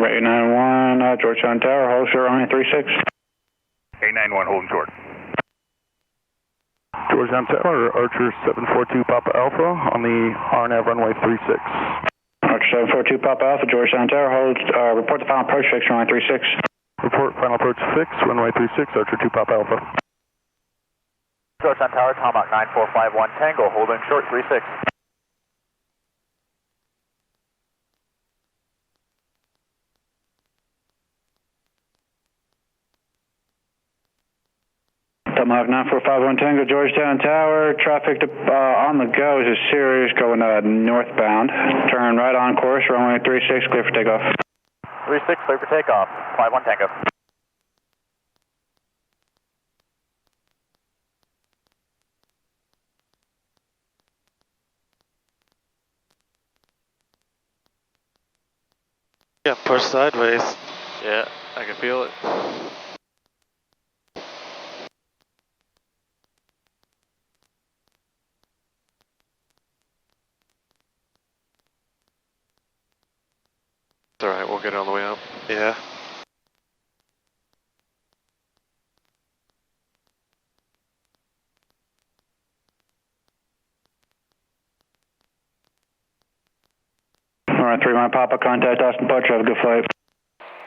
891, Georgetown Tower, hold short runway 36. 891, holding short. Georgetown Tower, Archer 742 Papa Alpha on the RNAV runway 36. Archer 742 Papa Alpha, Georgetown Tower, hold, report the final approach fix, runway 36. Report final approach fix, runway 36, Archer 2 Papa Alpha. Georgetown Tower, Tomahawk 9451 Tango, holding short 36. Tomahawk 9451 Tango, Georgetown Tower, traffic on the go is a series going northbound. Turn right on course, runway 36, clear for takeoff. 36, clear for takeoff, 51 Tango. Yeah, push sideways. Yeah, I can feel it. It's alright, we'll get it on the way up. Yeah. Alright, 3 Mike Papa, contact Austin Departure, have a good flight.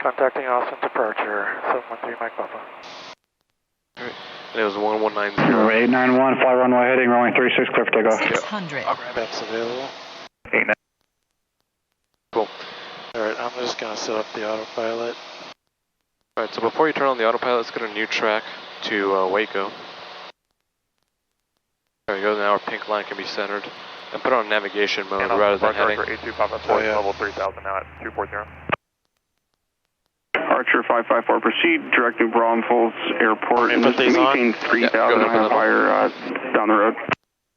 Contacting Austin Departure, 713 Mike Papa. Alright, and it was 1190. 891, fly runway heading, runway 36, clear for takeoff. 600. I'll grab that's available. 89. Cool. Alright, I'm just gonna set up the autopilot. Alright, so before you turn on the autopilot, let's get a new track to Waco. There we go, now our pink line can be centered. And put on navigation mode rather than heading. Archer 82 Papa 4, level 3000 now at 240. Archer 554, proceed direct to Braunfels Airport and put these on? maintain 3,000 high fire down the road.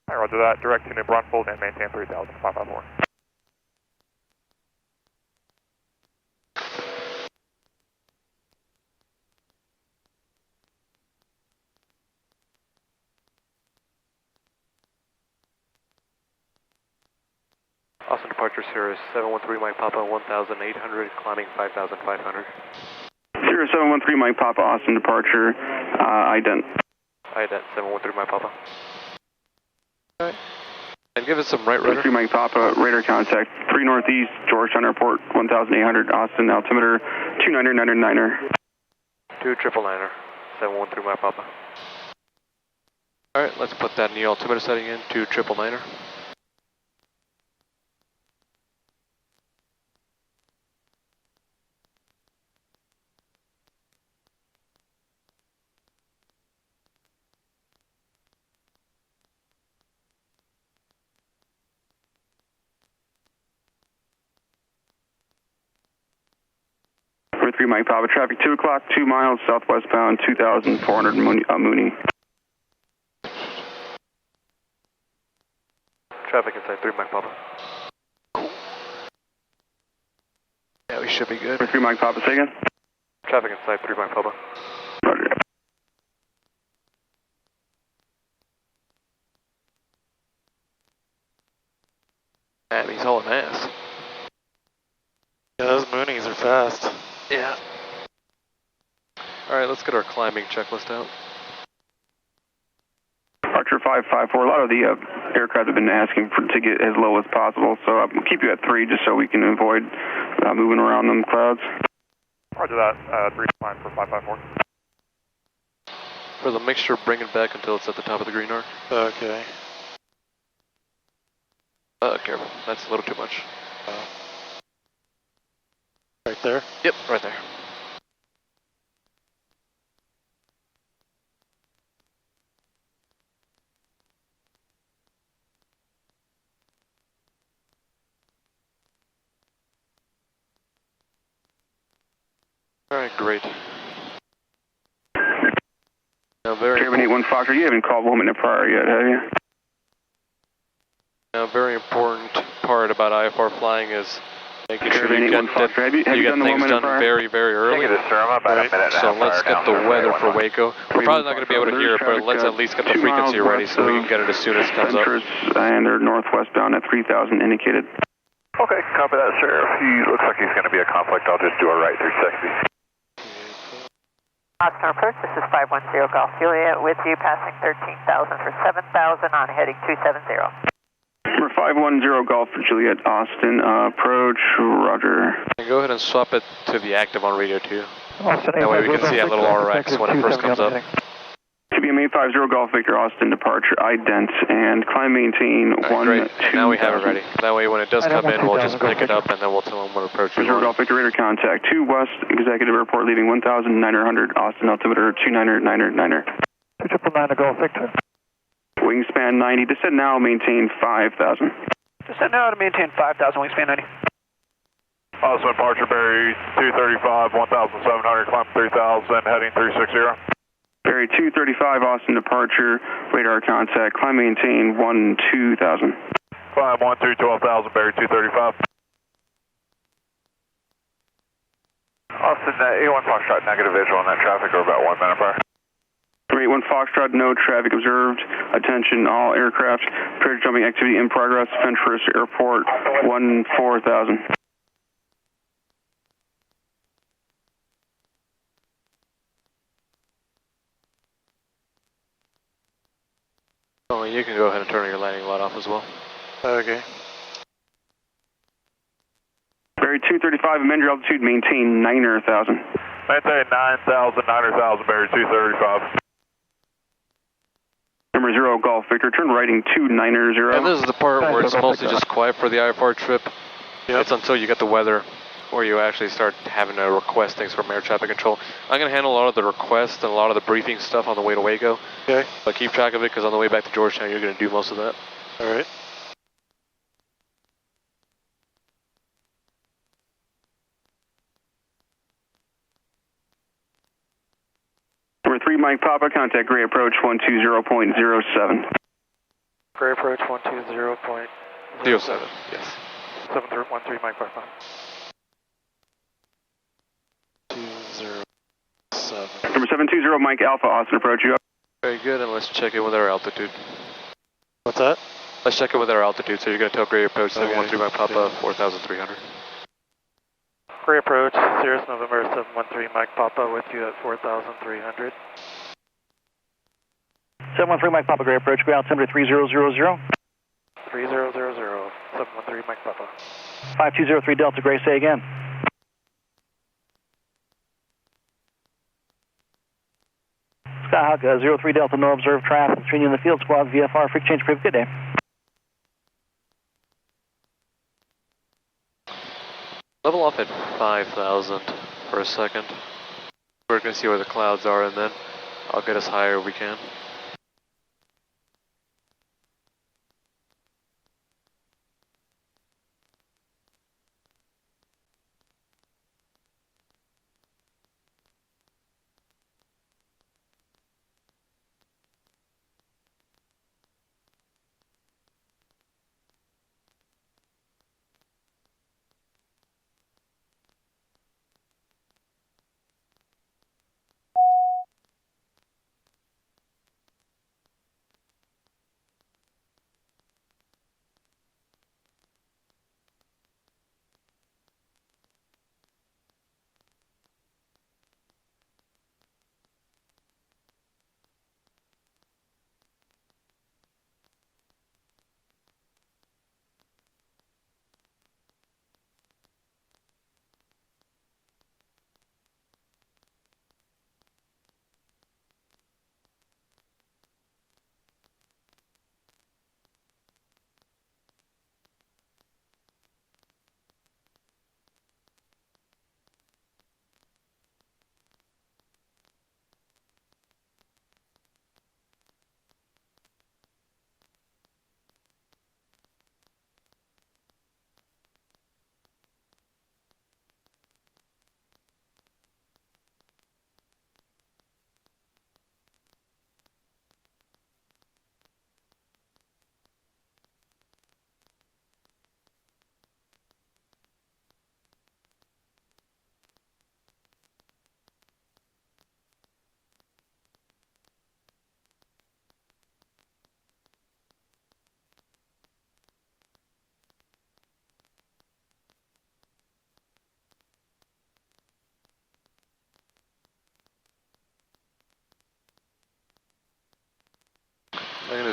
Hi, roger that. Direct to New Braunfels and maintain 3000, 554. Austin Departure Sierra 713 Mike Papa 1800, climbing 5500. 0713 Mike Papa, Austin Departure, ident. Ident 713 Mike Papa. Alright. And give us some right rudder. 3 Mike Papa, radar contact, 3 Northeast, Georgetown Airport, 1800, Austin, altimeter 299er. 2999er, 713 Mike Papa. Alright, let's put that in the altimeter setting in, 2999er. For 3 Mike Papa, traffic 2 o'clock, 2 miles southwestbound, 2,400 Mooney. Traffic inside 3 Mike Papa. Cool. Yeah, we should be good. For 3 Mike Papa, say again? Traffic inside 3 Mike Papa. Roger. Man, he's hauling ass. Yeah, those Moonies are fast. Yeah. Alright, let's get our climbing checklist out. Archer 554, a lot of the aircraft have been asking to get as low as possible, so we'll keep you at 3 just so we can avoid moving around them clouds. Roger that. 3 fine for 554. For the mixture, bring it back until it's at the top of the green arc. Okay. Careful. That's a little too much. Right there? Yep, right there. Alright, great. Now, very Caravan 81 Foxtrot, you haven't called Woman in prior yet, have you? Now, a very important part about IFR flying is making sure Caravan you 81 get, Foxtrot, have you get done the things Woman in done prior? very, very early. Take it to Surma, about a minute So and a half let's get the weather for Waco. We're probably not going to be able to hear it, but let's at least get the frequency ready so we can get it as soon as it comes up. And they're northwestbound at 3,000 indicated. Okay, copy that, Sheriff. He looks like he's going to be a conflict. I'll just do a right 360. Austin approach, this is 510 Golf Juliet with you, passing 13,000 for 7,000 on heading 270. Number 510 Golf Juliet, Austin, approach, roger. And go ahead and swap it to the active on radio too. Austin, That way we can see that little RX when it first comes up. TBM 850 Golf Victor, Austin, departure, ident, and climb maintain Right, 1, great. 2. Now we have it ready. That way when it does come in, we'll just pick it go. up and then we'll tell them what approach we 0 want. Golf Victor, radar contact, 2 West, Executive Airport, leaving 1,900, Austin, altimeter 299er. 299 to Golf Victor. Wingspan 90, descend now, maintain 5,000. Descend now to maintain 5,000, wingspan 90. Austin, departure, Barry 235, 1,700, climb 3,000, heading 360. Barry 235, Austin, departure, radar contact, climb maintain 2,000. Climb 12,000, Barry 235. Austin, A1 Foxtrot, negative visual on that traffic, or about 1 minute prior. 381 Foxtrot, no traffic observed. Attention, all aircraft. Predator jumping activity in progress. Fentress Airport, 4,000. Oh, you can go ahead and turn your landing light off as well. Okay. Barry 235, amend your altitude, maintain 9,000. Maintain 9,000, 9,000, Barry 235. Number 0 Golf Victor, turn righting 290. And this is the part where it's mostly just quiet for the IFR trip. Yep. It's until you get the weather where you actually start having to request things from air traffic control. I'm going to handle a lot of the requests and a lot of the briefing stuff on the way to Waco. Okay. But keep track of it because on the way back to Georgetown, you're going to do most of that. All right. Number 3 Mike Papa, contact Gray Approach 120.07. Gray approach 120.07. 07, yes. 713 Mike Papa. 207. Number 720 Mike Alpha, Austin, approach you up. Very good, and let's check it with our altitude. What's that? Let's check it with our altitude. So you're going to tell Gray Approach Okay. 713 Mike Papa, 4,300. Gray approach, Sirius November 713 Mike Papa with you at 4,300. 713 Mike Papa, Gray approach, ground altimeter 3000. 3000, 713 Mike Papa. 5203 Delta, Gray, say again. Skyhawk 03 Delta, no observed traffic between you and the field squad, VFR, freak change, good day. Level off at 5,000 for a second. We're going to see where the clouds are and then I'll get as high as we can.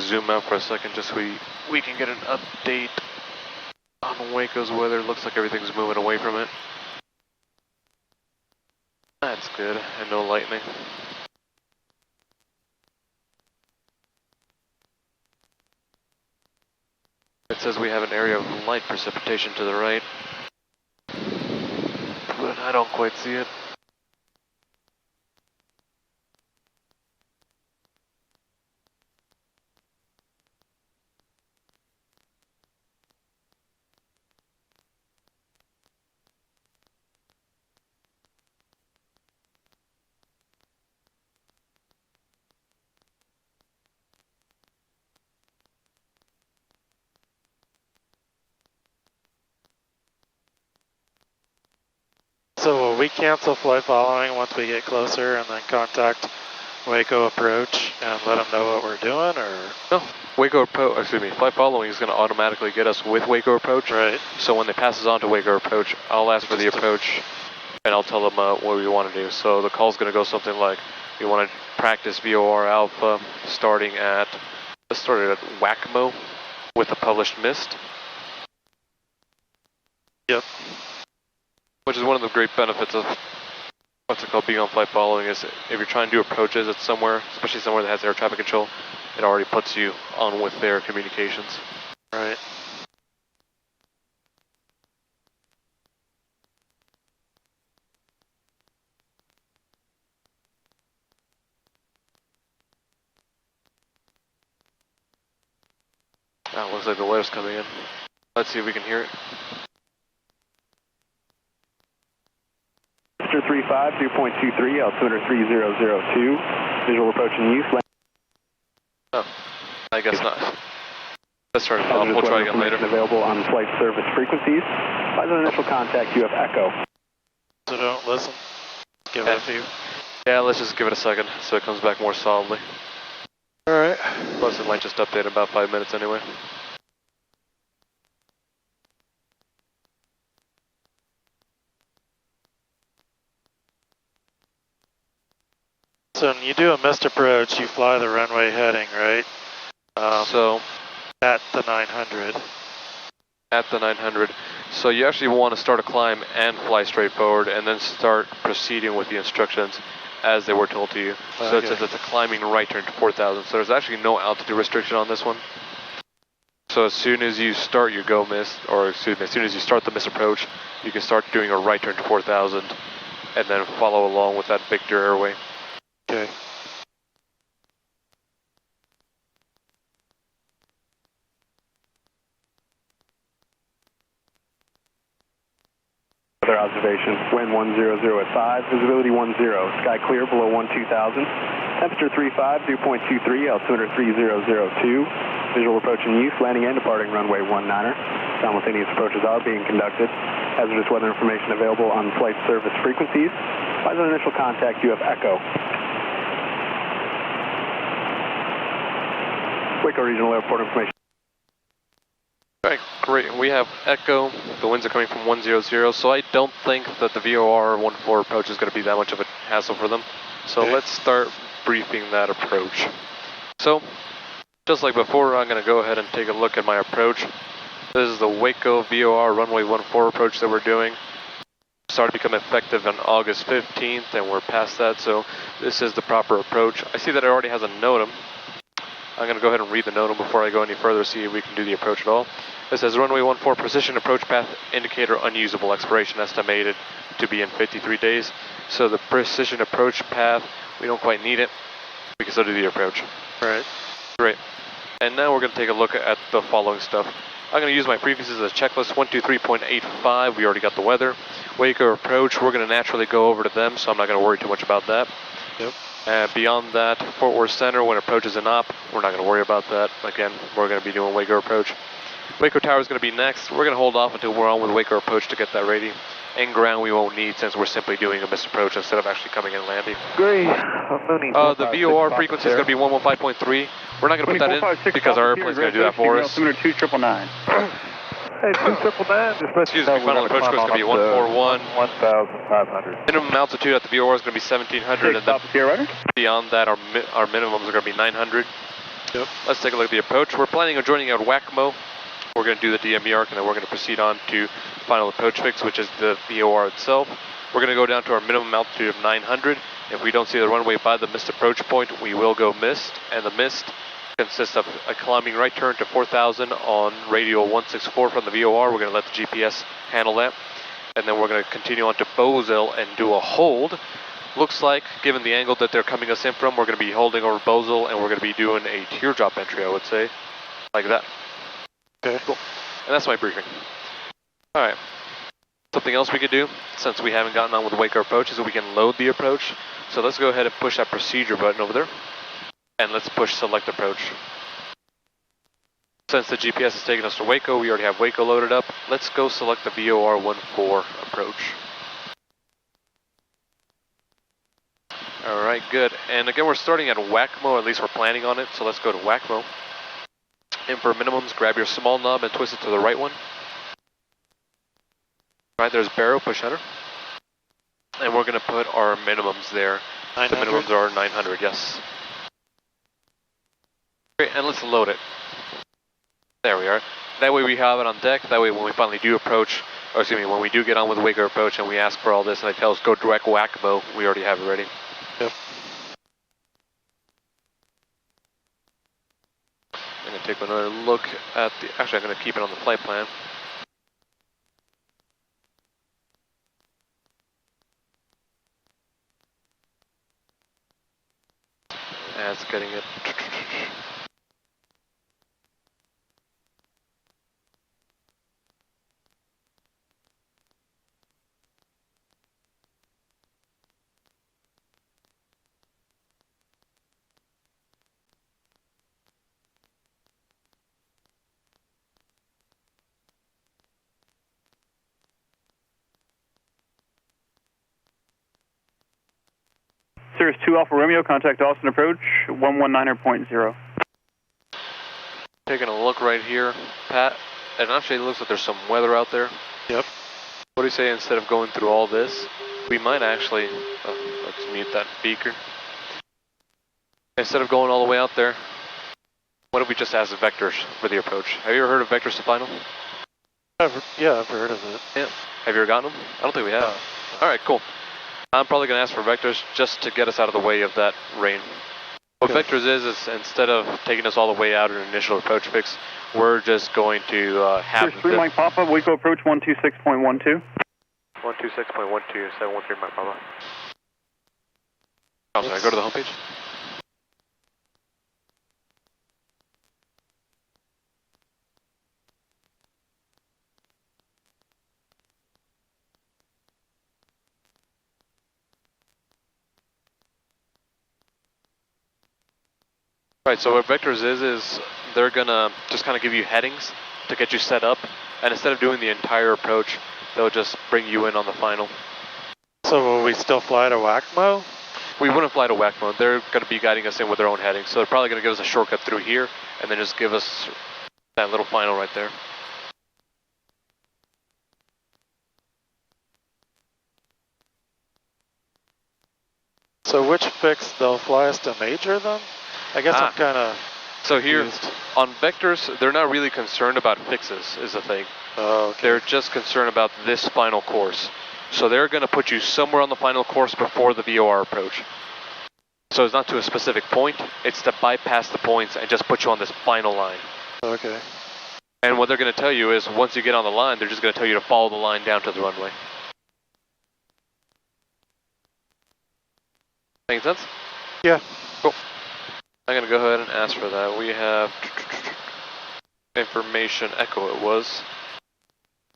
zoom out for a second just so we can get an update on Waco's weather. Looks like everything's moving away from it. That's good, and no lightning. It says we have an area of light precipitation to the right, but I don't quite see it. So will we cancel flight following once we get closer and then contact Waco Approach and let them know what we're doing, or? No, flight following is going to automatically get us with Waco Approach. Right. So when they pass us on to Waco Approach, I'll ask for the approach and I'll tell them what we want to do. So the call's going to go something like, we want to practice VOR Alpha starting at Wacmo with a published mist. Yep. Which is one of the great benefits of being on flight following, is if you're trying to do approaches at somewhere, especially somewhere that has air traffic control, it already puts you on with their communications. Right. That looks like the weather's coming in. Let's see if we can hear it. 35, 2.23, altimeter 3002, visual approaching you. Oh, I guess not. Let's turn it off, we'll try again later. Available on flight service frequencies. By the initial contact, you have echo. So don't listen. Give it a few. Yeah, let's just give it a second so it comes back more solidly. Alright. Plus it might just update in about 5 minutes anyway. So when you do a missed approach, you fly the runway heading, right? So at the 900. At the 900. So you actually want to start a climb and fly straight forward and then start proceeding with the instructions as they were told to you. So it says it's a climbing right turn to 4,000. So there's actually no altitude restriction on this one. So as soon as you start your go miss, or excuse me, as soon as you start the miss approach, you can start doing a right turn to 4,000 and then follow along with that Victor airway. Okay. Other observation, wind 100 at 5, visibility 10, sky clear below 12,000, temperature 35, dew point 23, altimeter 3002, visual approaching use, landing and departing runway 19er. Simultaneous approaches are being conducted. Hazardous weather information available on flight service frequencies. By the initial contact, you have echo. Waco Regional Airport information. Okay, great. We have echo. The winds are coming from 100, so I don't think that the VOR 14 approach is going to be that much of a hassle for them. So let's start briefing that approach. So, just like before, I'm going to go ahead and take a look at my approach. This is the Waco VOR runway 14 approach that we're doing. Started to become effective on August 15th, and we're past that, so this is the proper approach. I see that it already has a NOTAM. I'm going to go ahead and read the NOTAM before I go any further, see if we can do the approach at all. It says runway 14 precision approach path indicator unusable, expiration estimated to be in 53 days. So the precision approach path, we don't quite need it. We can still do the approach. Right. Great. And now we're going to take a look at the following stuff. I'm going to use my prefixes as a checklist, 123.85, we already got the weather. Waco approach, we're going to naturally go over to them, so I'm not going to worry too much about that. Yep. Beyond that, Fort Worth Center, when approach is an op, we're not going to worry about that. Again, we're going to be doing Waco approach. Waco Tower is going to be next. We're going to hold off until we're on with Waco approach to get that rating. And ground we won't need since we're simply doing a missed approach instead of actually coming in and landing. Agree. The VOR frequency is going to be 115.3. We're not going to put that in because our airplane's going to do that for us. Altimeter 2999. Hey, 2999. Excuse me, final approach course is going to be 141. 1,500. Minimum altitude at the VOR is going to be 1,700. And then beyond that, our minimums are going to be 900. Yep. Let's take a look at the approach. We're planning on joining out WACMO. We're going to do the DME arc, and then we're going to proceed on to final approach fix, which is the VOR itself. We're going to go down to our minimum altitude of 900. If we don't see the runway by the missed approach point, we will go missed, and the missed consists of a climbing right turn to 4,000 on radial 164 from the VOR. We're going to let the GPS handle that, and then we're going to continue on to Bozell and do a hold. Looks like, given the angle that they're coming us in from, we're going to be holding over Bozell, and we're going to be doing a teardrop entry, I would say, like that. Okay, cool. And that's my briefing. All right. Something else we could do, since we haven't gotten on with the Waco approach, is that we can load the approach. So let's go ahead and push that procedure button over there, and let's push select approach. Since the GPS is taking us to Waco, we already have Waco loaded up. Let's go select the VOR 14 approach. All right, good. And again, we're starting at WACMO, at least we're planning on it. So let's go to WACMO. And for minimums, grab your small knob and twist it to the right one. All right, there's Barrow, push enter. And we're going to put our minimums there. 900? The minimums are 900, yes. Great, and let's load it. There we are. That way we have it on deck. That way when we finally do approach, or excuse me, when we do get on with the Waco approach and we ask for all this and they tell us go direct WACMO, we already have it ready. Yep. I'm going to take another look at the, actually I'm going to keep it on the flight plan. That's getting it. Cirrus 2 Alpha Romeo, contact Austin approach, 119.0. Taking a look right here, Pat, and actually it looks like there's some weather out there. Yep. What do you say instead of going through all this, we might actually, let's mute that beaker. Instead of going all the way out there, what if we just ask the vectors for the approach? Have you ever heard of vectors to final? Yeah, I've heard of it. Yeah. Have you ever gotten them? I don't think we have. All right, cool. I'm probably going to ask for vectors just to get us out of the way of that rain. What vectors is instead of taking us all the way out in an initial approach fix, we're just going to have... First 3 Mike Papa, Waco approach 126.12. 126.12, 713 Mike Papa. Oh, sorry, go to the homepage. Right, so what vectors is they're gonna just kind of give you headings to get you set up, and instead of doing the entire approach, they'll just bring you in on the final. So will we still fly to WACMO? We wouldn't fly to WACMO. They're gonna be guiding us in with their own headings, so they're probably gonna give us a shortcut through here, and then just give us that little final right there. So which fix, they'll fly us to Major then? I guess I'm kind of So here, on vectors, they're not really concerned about fixes, is the thing. Oh, okay. They're just concerned about this final course. So they're going to put you somewhere on the final course before the VOR approach. So it's not to a specific point, it's to bypass the points and just put you on this final line. Okay. And what they're going to tell you is, once you get on the line, they're just going to tell you to follow the line down to the runway. Making sense? Yeah. Cool. I'm going to go ahead and ask for that. We have information echo it was.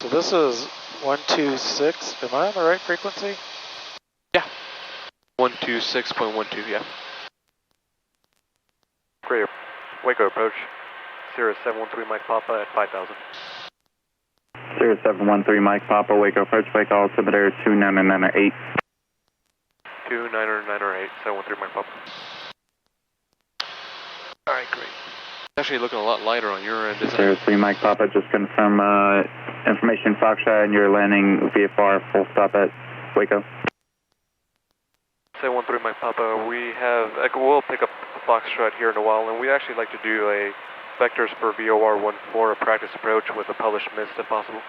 So this is 126. Am I on the right frequency? Yeah. 126.12, yeah. Great. Waco approach. Cirrus 713 Mike Papa at 5,000. Cirrus 713 Mike Papa, Waco approach, Waco altimeter 2998. 2998, 713 Mike Papa. Alright, great. It's actually looking a lot lighter on your end, isn't it? Cirrus 3 Mike Papa, just confirm information Foxtrot and you're landing VFR full stop at Waco. 713 Mike Papa, we have, we'll pick up the Foxtrot here in a while, and we actually like to do a vectors for VOR 14, a practice approach with a published mist if possible.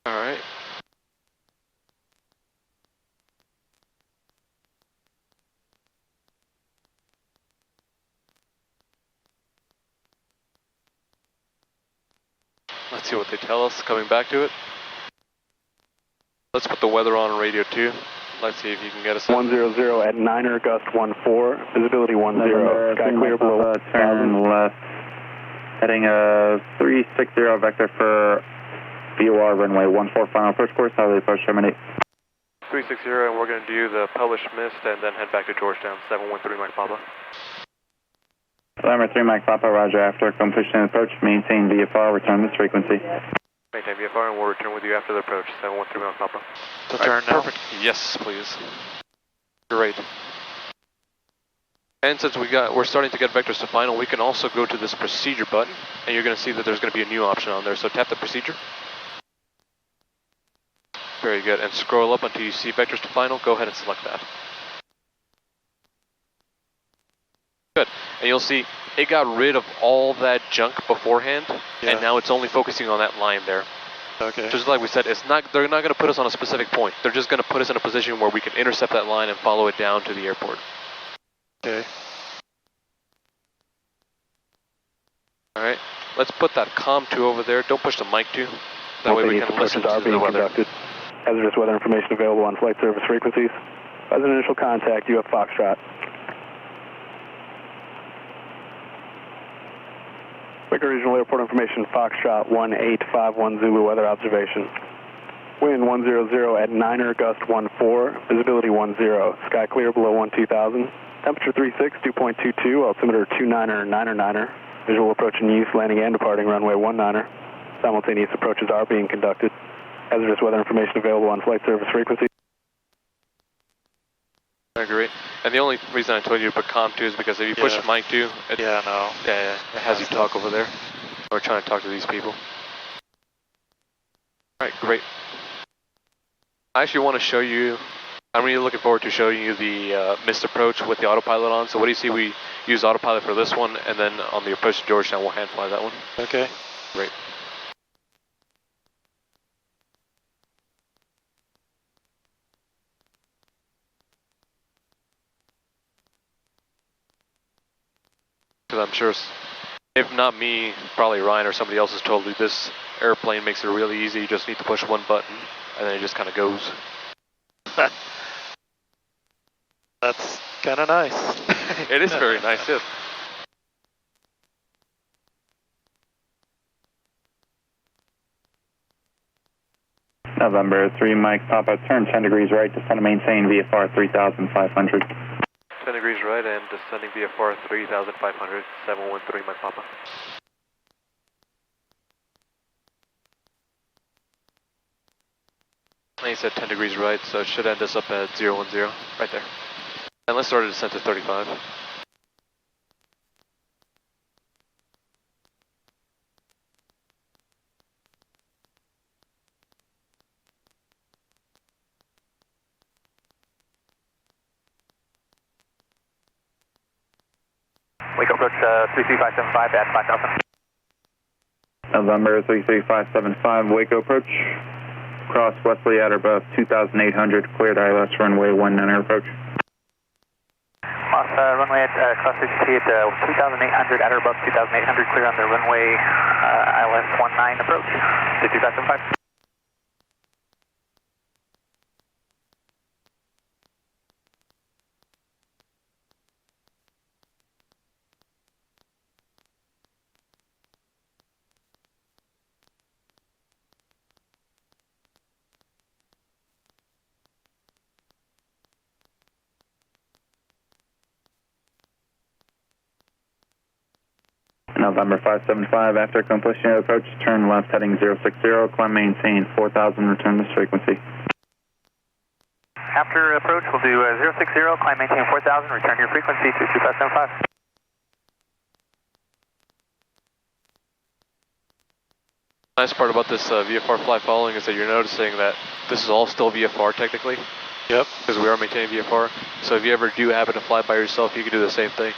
Alright. Let's see what they tell us coming back to it. Let's put the weather on radio 2. Let's see if you can get us 100 at 9er, gust 14, visibility 10, sky clear below. Turn left, heading 360 vector for VOR runway 14 final approach course, how they approach terminate. 360, and we're going to do the published mist and then head back to Georgetown, 713 Mike Papa. November 3 Mike Papa, roger, after completion of approach, maintain VFR, return this frequency. Maintain VFR, and we'll return with you after the approach, 713 Mike Papa. To turn now? Perfect. Yes, please. Great. And since we're starting to get vectors to final, we can also go to this procedure button, and you're going to see that there's going to be a new option on there, so tap the procedure. Very good, and scroll up until you see vectors to final, go ahead and select that. Good, and you'll see it got rid of all that junk beforehand, and now it's only focusing on that line there. Okay. Just like we said, they're not going to put us on a specific point. They're just going to put us in a position where we can intercept that line and follow it down to the airport. Okay. Alright, let's put that COM2 over there. Don't push the mic 2. That way we can listen to the weather. Conducted. Hazardous weather information available on flight service frequencies. As an initial contact, UF Foxtrot. Quick regional airport information, Foxtrot 1851 Zulu weather observation. Wind 100 at 9er, gust 14, visibility 10, sky clear below 12,000. Temperature 36, 2.22, altimeter 29er, 9er. Visual approach in use, landing and departing runway 19er. Simultaneous approaches are being conducted. Hazardous weather information available on flight service frequency. Great. And the only reason I told you to put COM2 is because if you push mic 2, it has you talk over there. We're trying to talk to these people. Alright, great. I actually want to show you, I'm really looking forward to showing you the missed approach with the autopilot on. So what do you see? We use autopilot for this one, and then on the approach to Georgetown, we'll hand fly that one. Okay. Great. Because I'm sure, if not me, probably Ryan or somebody else has told you this airplane makes it really easy. You just need to push one button, and then it just kind of goes. That's kind of nice. It is very nice, yes. November 3 Mike Papa, turn 10 degrees right, descend to maintain VFR 3500. 10 degrees right and descending VFR 3500, 713 Mike Papa. And he said 10 degrees right, so it should end us up at 010, right there. And let's start a descent to 35. Wake approach 33575 at 5,000. November 33575, Waco approach. Cross Wesley at or above 2,800, cleared ILS runway 19er approach. Runway at cross 60 at 2,800 at or above 2,800, clear on the runway ILS 19 approach. 33575. November 575, after completion of approach, turn left heading 060, climb maintain 4,000, return this frequency. After approach, we'll do 060, climb maintain 4,000, return your frequency 32575. Nice part about this VFR fly following is that you're noticing that this is all still VFR technically. Yep. Because we are maintaining VFR. So if you ever do happen to fly by yourself, you can do the same thing.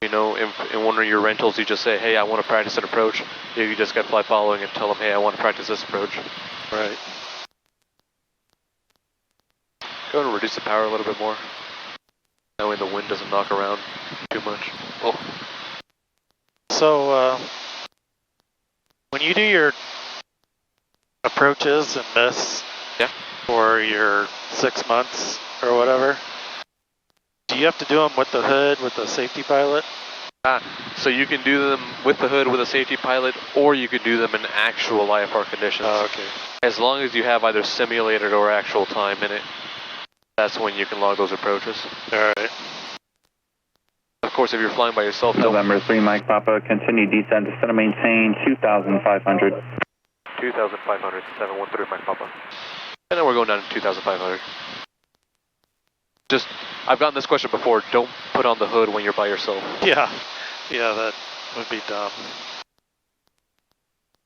You know, in one of your rentals, you just say, hey, I want to practice an approach. You just get fly following and tell them, hey, I want to practice this approach. Right. Go ahead and reduce the power a little bit more. That way the wind doesn't knock around too much. Oh. So, when you do your approaches and miss for your 6 months or whatever, do you have to do them with the hood, with the safety pilot? So you can do them with the hood with a safety pilot, or you could do them in actual IFR conditions. Oh, okay. As long as you have either simulated or actual time in it, that's when you can log those approaches. Alright. Of course, if you're flying by yourself, November 3 Mike Papa, continue descent, descend and maintain 2,500. 2,500, 713 Mike Papa. And then we're going down to 2,500. Just, I've gotten this question before, don't put on the hood when you're by yourself. Yeah, that would be dumb.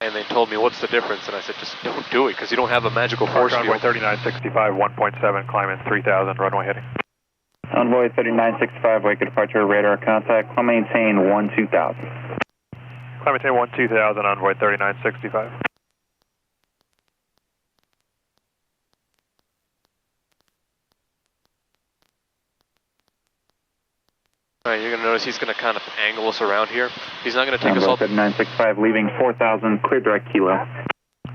And they told me, what's the difference? And I said, just don't do it, because you don't have a magical force field. Runway 3965, 1.7, climbing 3,000, runway heading. Envoy 3965, wake departure, radar contact, climb maintain 12,000. Climb maintain 12,000, envoy 3965. Alright, you're going to notice he's going to kind of angle us around here. He's not going to take us all... 3965, leaving 4,000, clear direct kilo.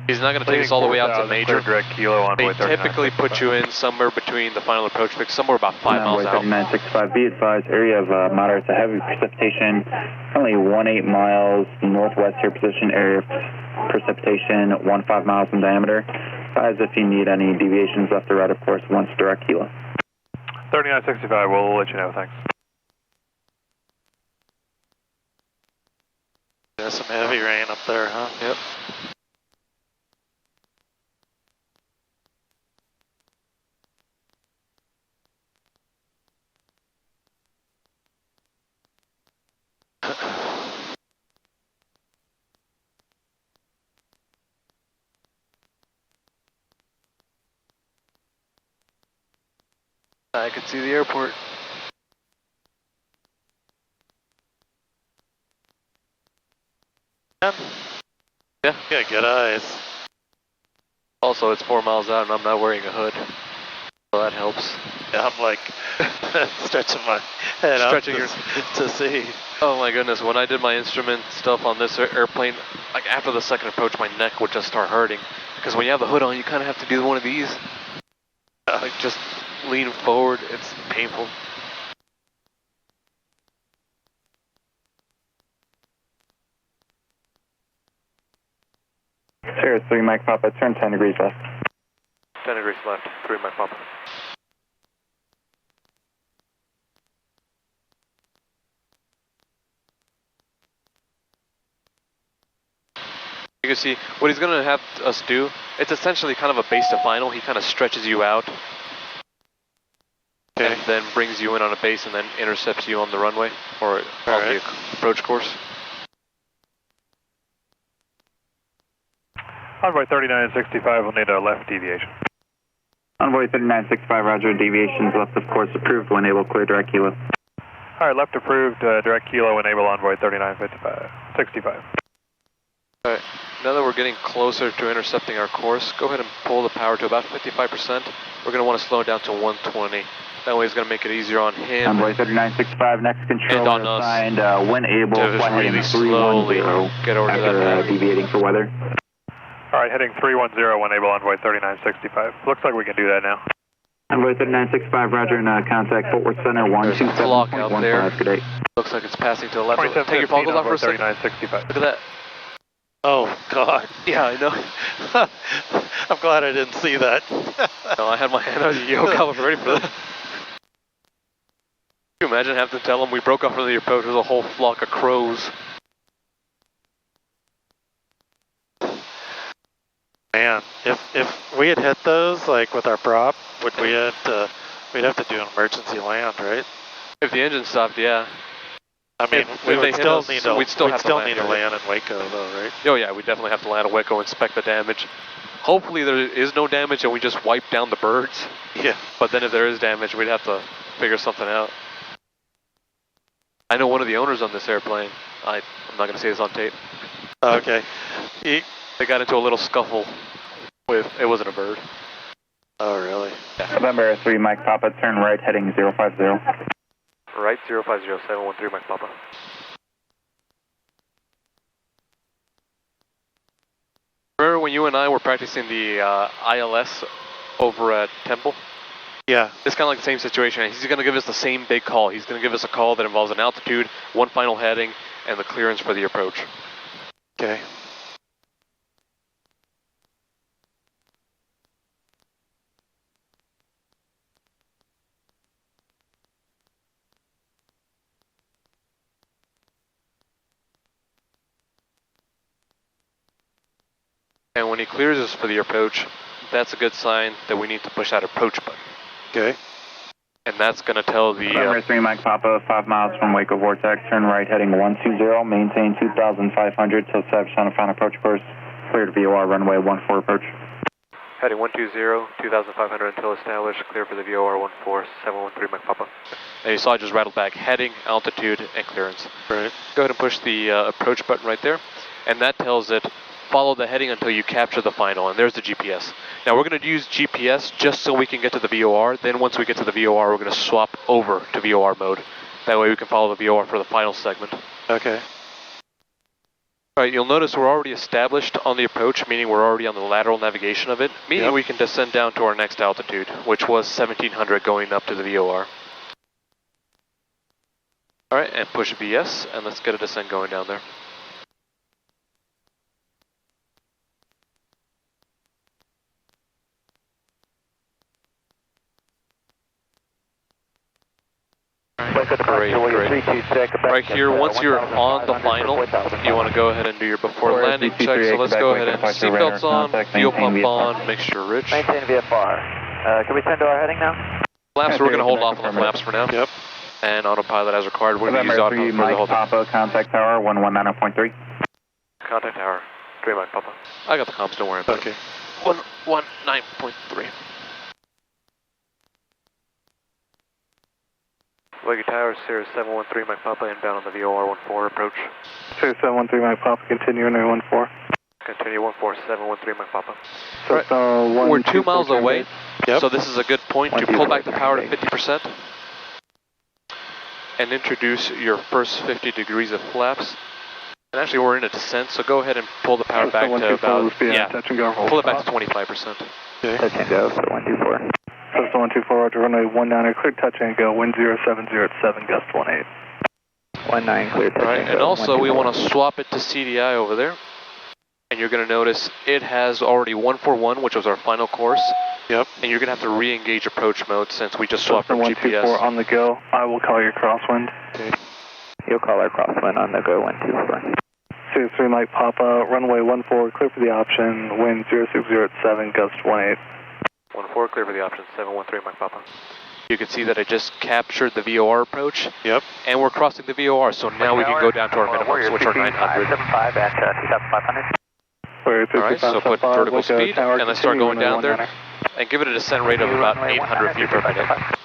He's not going to take us all the way out to major. Direct kilo, they typically put you in somewhere between the final approach fix, somewhere about 5 miles out. 3965, be advised, area of moderate to heavy precipitation, only 18 miles northwest here position, area of precipitation 15 miles in diameter. Advise if you need any deviations left or right, of course, once direct kilo. 3965, we'll let you know, thanks. There's some heavy rain up there, huh? Yep. I can see the airport. Yeah. Yeah, good eyes. Also, it's 4 miles out and I'm not wearing a hood. So that helps. Yeah, I'm like stretching my head up to see. Oh my goodness, when I did my instrument stuff on this airplane, like after the second approach, my neck would just start hurting. Because when you have the hood on, you kind of have to do one of these. Like just lean forward, it's painful. Sierra 3 Mike Papa, turn 10 degrees left. 10 degrees left, 3 Mike Papa. You can see what he's going to have us do, it's essentially kind of a base to final. He kind of stretches you out. Okay. And then brings you in on a base and then intercepts you on the runway or on the approach course. Envoy 3965 will need a left deviation. Envoy 3965, roger, deviations left of course approved, will enable clear direct kilo. Alright, left approved, direct kilo, enable envoy 3965. Alright, now that we're getting closer to intercepting our course, go ahead and pull the power to about 55%. We're going to want to slow it down to 120. That way it's going to make it easier on him. Envoy 3965, next control on assigned, when able, flight really heading slowly 310 get over to that after deviating for weather. Alright, heading 310, enable envoy 3965. Looks like we can do that now. Envoy 3965, roger, and contact Fort Worth Center 127.15. Good day. Looks like it's passing to the left. Take your goggles off for a second. 3965. Look at that. Oh, God. Yeah, I know. I'm glad I didn't see that. No, I had my hand on the yoke. I was ready for that. Can you imagine having to tell them we broke off from the approach with a whole flock of crows? Man, if we had hit those like with our prop, we'd have to do an emergency land, right? If the engine stopped, yeah. I mean, we would still need to, we'd still we'd have still to need to land in Waco though, right? Oh yeah, we definitely have to land at Waco, inspect the damage. Hopefully there is no damage and we just wipe down the birds. Yeah. But then if there is damage, we'd have to figure something out. I know one of the owners on this airplane. I'm not going to say this on tape. Okay. They got into a little scuffle with, it wasn't a bird. Oh, really? Yeah. November 3, Mike Papa, turn right heading 050. Right, 050, 713 Mike Papa. Remember when you and I were practicing the ILS over at Temple? Yeah. It's kind of like the same situation. He's going to give us the same big call. He's going to give us a call that involves an altitude, one final heading, and the clearance for the approach. Okay. And when he clears us for the approach, that's a good sign that we need to push that approach button. Okay. And that's going to tell the... November 3, Mike Papa, 5 miles from Waco Vortex, turn right heading 120, maintain 2,500 till establish on a final approach course, cleared VOR runway 14 approach. Heading 120, 2,500 until established, clear for the VOR 14, 713 Mike Papa. And you saw I just rattled back heading, altitude, and clearance. Right. Go ahead and push the approach button right there, and that tells it follow the heading until you capture the final, and there's the GPS. Now we're going to use GPS just so we can get to the VOR. Then once we get to the VOR, we're going to swap over to VOR mode. That way we can follow the VOR for the final segment. Okay. All right, you'll notice we're already established on the approach, meaning we're already on the lateral navigation of it, meaning we can descend down to our next altitude, which was 1,700 going up to the VOR. All right, and push VS, and let's get a descent going down there. Great, great. Right here, once you're on the final, you want to go ahead and do your before landing check. So let's go ahead and seatbelts on, fuel pump on, make sure rich. Maintain VFR. Can we turn to our heading now? Flaps, we're going to hold off on the flaps for now. Yep. And autopilot as required. We're going to use auto for the Mike whole thing. Papa, contact tower 119.3. Contact tower, 3 Mike Papa. I got the comms, don't worry about it. 119.3. Waggy Tower, Sierra 713 Mike Papa, inbound on the VOR 14 approach. Sierra 713 Mike Papa, continue in 14. Continue 14, 713 Mike Papa. So right. We're 2 miles away, so this is a good point to pull back the power to 50% and introduce your first 50 degrees of flaps. And actually we're in a descent, so go ahead and pull the power back to about, touch and go. Pull it back to 25%. Okay. Touch and go for 124. Coastal 124, Roger, runway 19, clear touch and go, wind 070 at 7, gust 18. 19, clear touch and go. And also we want to swap it to CDI over there. And you're going to notice it has already 141, which was our final course. Yep. And you're going to have to re-engage approach mode since we just swapped from GPS. 124 on the go, I will call your crosswind. Okay. You'll call our crosswind on the go 124. Sierra 3 Mike Papa, runway 14, clear for the option, wind 060 at 7, gust 18. 14, clear for the option, 713 Mike Papa. You can see that I just captured the VOR approach. Yep. And we're crossing the VOR, so now we can go down to our minimums, which are 900. 75 at 2,500. Alright, so put vertical speed, and let's start going down there, and give it a descent rate of about 800 feet per minute.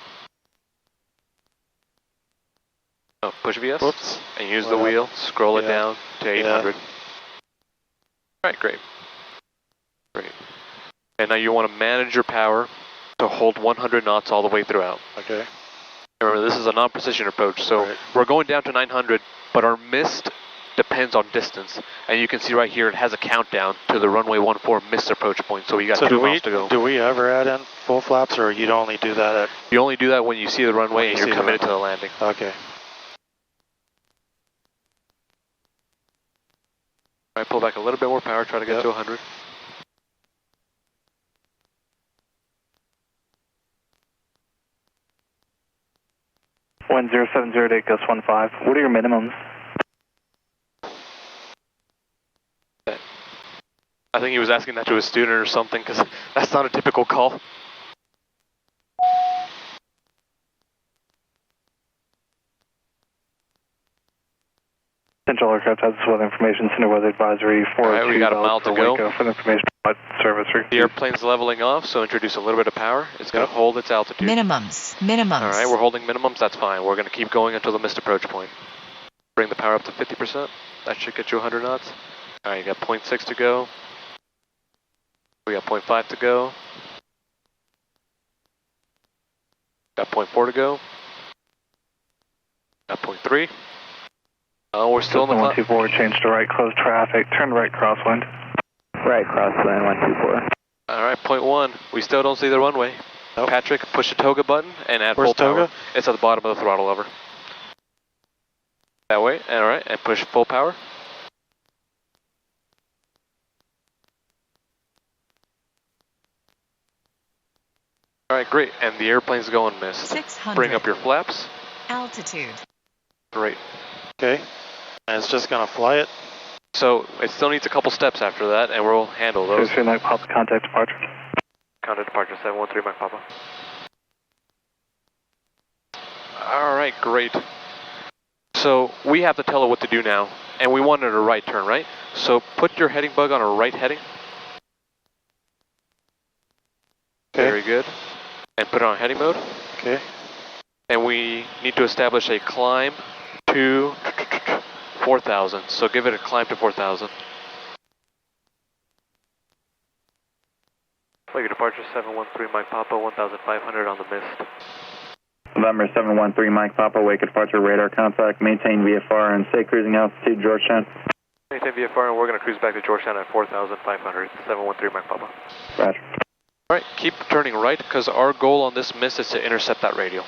Oh, push VS, Whoops. and use the wheel, scroll it down to 800. Alright, great. Great. And now you want to manage your power to hold 100 knots all the way throughout. Okay. Remember, this is a non-precision approach, so we're going down to 900, but our mist depends on distance. And you can see right here it has a countdown to the runway 14 missed approach point, so we got 2 miles to go. Do we ever add in full flaps, or you'd only do that at... You only do that when you see the runway and you're committed to the landing. Okay. Alright, pull back a little bit more power, try to get to 100. Wind 0708, gust 15. What are your minimums? I think he was asking that to a student or something, because that's not a typical call. Central Aircraft has this weather information, center weather advisory 402. Alright, we got a mile to go. For the information about service. The airplane's leveling off, so introduce a little bit of power. It's going to hold its altitude. Minimums. Alright, we're holding minimums, that's fine. We're going to keep going until the missed approach point. Bring the power up to 50%. That should get you 100 knots. Alright, you got 0.6 to go. We got 0.5 to go. Got 0.4 to go. Got 0.3. Oh, we're still in the cloud. 124, change to right, close traffic, turn right crosswind. Right, crosswind 124. Alright, 0.1. We still don't see the runway. Nope. Patrick, push the toga button and add Where's full power. toga? It's at the bottom of the throttle lever. That way, alright, and push full power. Alright, great, and the airplane's going missed. 600. Bring up your flaps. Altitude. Great. Okay. And it's just gonna fly it? So, it still needs a couple steps after that, and we'll handle those. 3 Mike Papa, contact departure. Contact departure, 713 Mike Papa. Alright, great. So, we have to tell it what to do now, and we wanted a right turn, right? So, put your heading bug on a right heading. Okay. Very good. And put it on heading mode. Okay. And we need to establish a climb to 4,000. So give it a climb to 4,000. Flight your departure 713 Mike Papa, 1,500 on the mist. November 713 Mike Papa, wake departure radar contact, maintain VFR and stay cruising altitude Georgetown. Maintain VFR and we're going to cruise back to Georgetown at 4,500, 713 Mike Papa. Roger. Alright, keep turning right because our goal on this miss is to intercept that radial.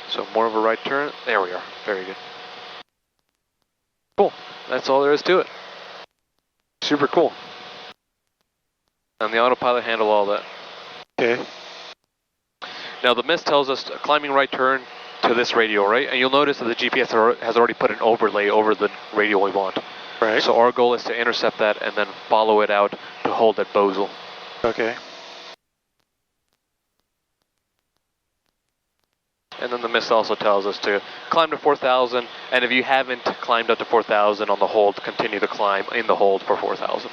So more of a right turn. There we are. Very good. Cool. That's all there is to it. Super cool. And the autopilot handle all that. Okay. Now the miss tells us climbing right turn to this radial, right? And you'll notice that the GPS has already put an overlay over the radial we want. Right. So our goal is to intercept that and then follow it out to hold at Bosel. Okay. And then the miss also tells us to climb to 4,000, and if you haven't climbed up to 4,000 on the hold, continue to climb in the hold for 4,000.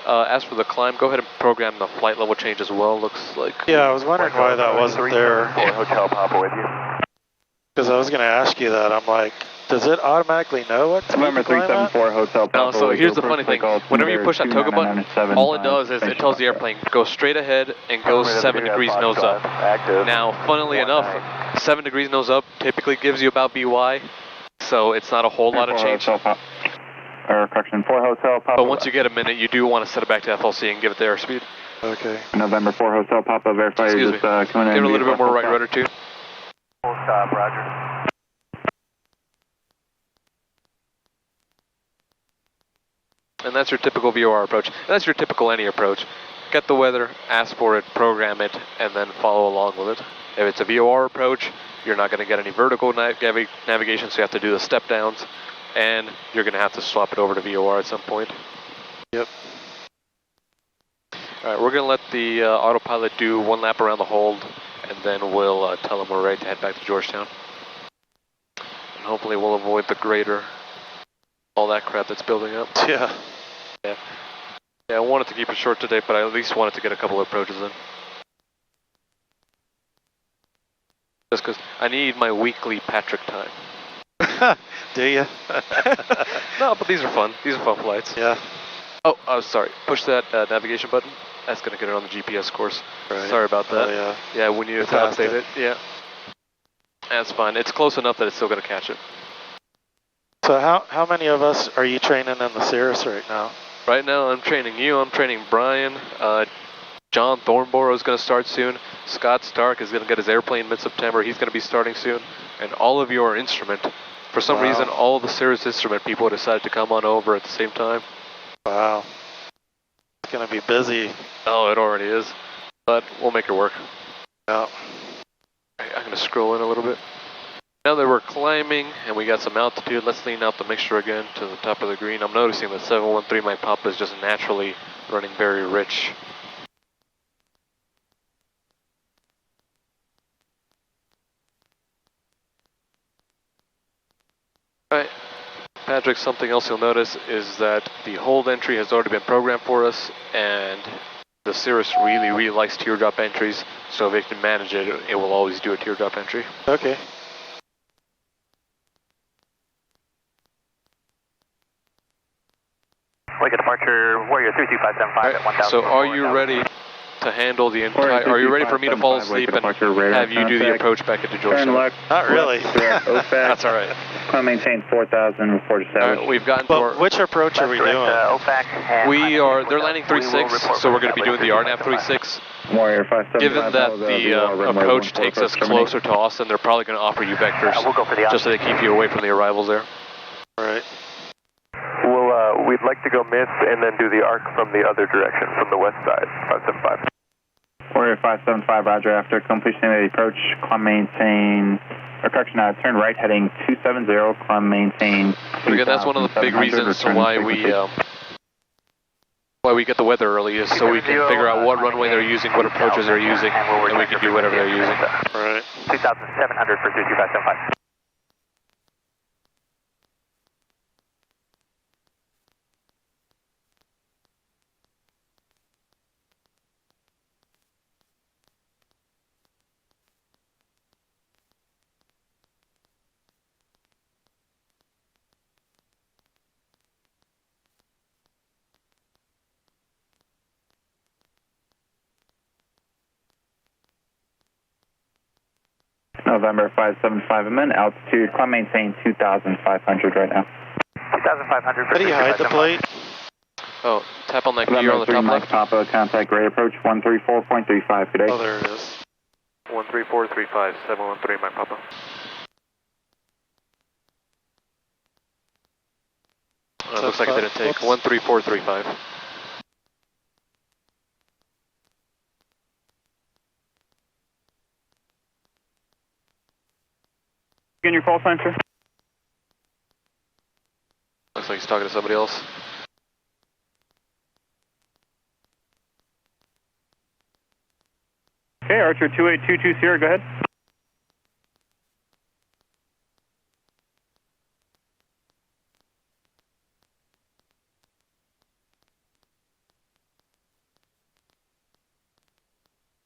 As for the climb, go ahead and program the flight level change as well, looks like. Yeah, I was wondering why that wasn't there. Hotel Papa with you. Because I was going to ask you that. I'm like, does it automatically know what to November 374 Hotel Papa. So here's the funny thing. Whenever you push that toga button, all it does is it tells the airplane, go straight ahead and go 7 degrees nose up. Now, funnily enough, 7 degrees nose up typically gives you about BY, so it's not a whole lot of change. Correction, 4 Hotel Papa. But once you get a minute, you do want to set it back to FLC and give it the airspeed. Okay. November 4 Hotel Papa, verify you're just coming in. Give it a little bit more right rudder too. Full stop, roger. And that's your typical VOR approach. And that's your typical any approach. Get the weather, ask for it, program it, and then follow along with it. If it's a VOR approach, you're not going to get any vertical navigation, so you have to do the step downs, and you're going to have to swap it over to VOR at some point. Yep. All right, we're going to let the autopilot do one lap around the hold, and then we'll tell them we're ready to head back to Georgetown. And hopefully we'll avoid the grader, all that crap that's building up. Yeah. Yeah. Yeah, I wanted to keep it short today, but I at least wanted to get a couple of approaches in. Just because I need my weekly Patrick time. Do you? No, but these are fun. These are fun flights. Yeah. Oh, sorry. Push that navigation button. That's going to get it on the GPS course. Right. Sorry about that. Oh, yeah. Yeah, we needed to update it. Yeah. That's fine. It's close enough that it's still going to catch it. So how many of us are you training in the Cirrus right now? Right now, I'm training you. I'm training Brian. John Thornborough is going to start soon. Scott Stark is going to get his airplane mid-September. He's going to be starting soon. And all of you are instrument. For some reason, all of the Cirrus instrument people decided to come on over at the same time. Wow. It's going to be busy. Oh, it already is. But we'll make it work. Yeah. I'm going to scroll in a little bit. Now that we're climbing and we got some altitude, let's lean out the mixture again to the top of the green. I'm noticing that 713 Mike Papa is just naturally running very rich. Alright, Patrick, something else you'll notice is that the hold entry has already been programmed for us, and the Cirrus really likes teardrop entries, so if it can manage it, it will always do a teardrop entry. Okay. Wake departure, Warrior 32575 at 1000. So are you ready to handle the entire, are you ready for me to fall asleep and have you do the approach back into Georgetown? Not really. That's alright. Maintain 4000, report to Alright, we've gotten to our... Which approach are we doing? They're landing 3-6, so we're going to be doing the RNAV 3-6. Warrior 575. Given that the approach takes us closer to Austin, they're probably going to offer you vectors, just so they keep you away from the arrivals there. Alright. We'd like to go miss and then do the arc from the other direction, from the west side, 575. Warrior 575, roger. After completion of the approach, climb maintain, or correction, turn right heading 270, climb maintain. Again, that's one of the big reasons why we get the weather early, is so we can figure out what runway they're using, what approaches they're using, and we can do whatever they're using. Alright. 2700 for 32575. November 575, amend altitude, climb maintain 2,500 right now. 2,500 for How do you hide the plate? Oh, tap on that gear on the top left. Papa, contact grade approach 134.35 today. Oh, there it is. 13435, 713, my Papa. Looks like it didn't take. 13435. Again, your call sign, sir? Looks like he's talking to somebody else. Okay, Archer 28220, go ahead.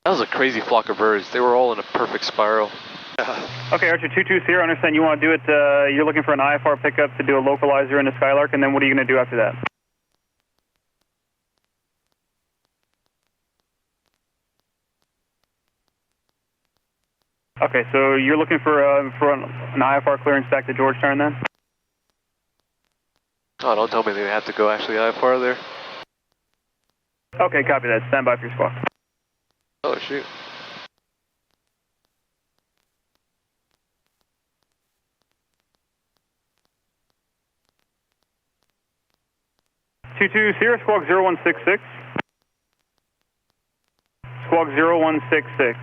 That was a crazy flock of birds. They were all in a perfect spiral. Okay, Archer 220, I understand you want to do it, you're looking for an IFR pickup to do a localizer in the Skylark, and then what are you going to do after that? Okay, so you're looking for an IFR clearance back to Georgetown then? Oh, don't tell me they have to go actually IFR there. Okay, copy that. Stand by for your squawk. Oh, shoot. Sierra squawk 0166. Squawk 0166.